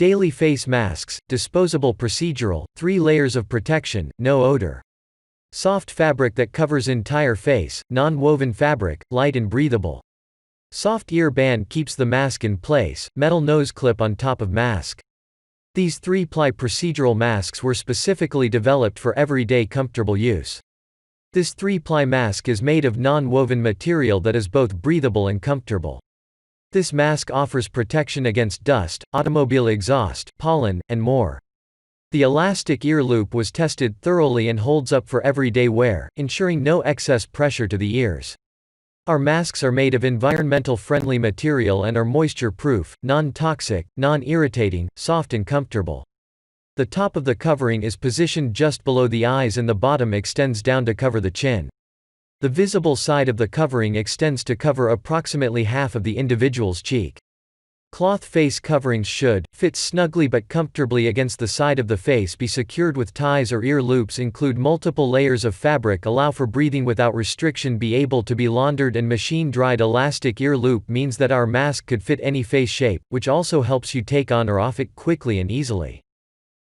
Daily face masks, disposable procedural, 3 layers of protection, no odor. Soft fabric that covers entire face, non-woven fabric, light and breathable. Soft ear band keeps the mask in place, metal nose clip on top of mask. These 3-ply procedural masks were specifically developed for everyday comfortable use. This 3-ply mask is made of non-woven material that is both breathable and comfortable. This mask offers protection against dust, automobile exhaust, pollen, and more. The elastic ear loop was tested thoroughly and holds up for everyday wear, ensuring no excess pressure to the ears. Our masks are made of environmental-friendly material and are moisture-proof, non-toxic, non-irritating, soft and comfortable. The top of the covering is positioned just below the eyes and the bottom extends down to cover the chin. The visible side of the covering extends to cover approximately half of the individual's cheek. Cloth face coverings should fit snugly but comfortably against the side of the face, be secured with ties or ear loops, include multiple layers of fabric, allow for breathing without restriction, be able to be laundered and machine dried. Elastic ear loop means that our mask could fit any face shape, which also helps you take on or off it quickly and easily.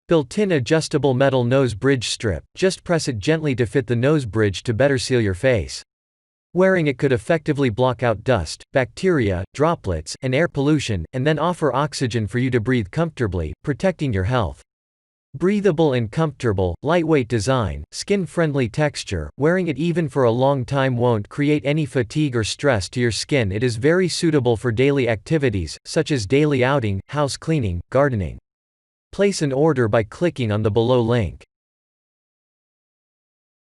Built-in adjustable metal nose bridge strip, just press it gently to fit the nose bridge to better seal your face. Wearing it could effectively block out dust, bacteria, droplets, and air pollution, and then offer oxygen for you to breathe comfortably, protecting your health. Breathable and comfortable, lightweight design, skin-friendly texture, wearing it even for a long time won't create any fatigue or stress to your skin. It is very suitable for daily activities, such as daily outing, house cleaning, gardening. Place an order by clicking on the below link.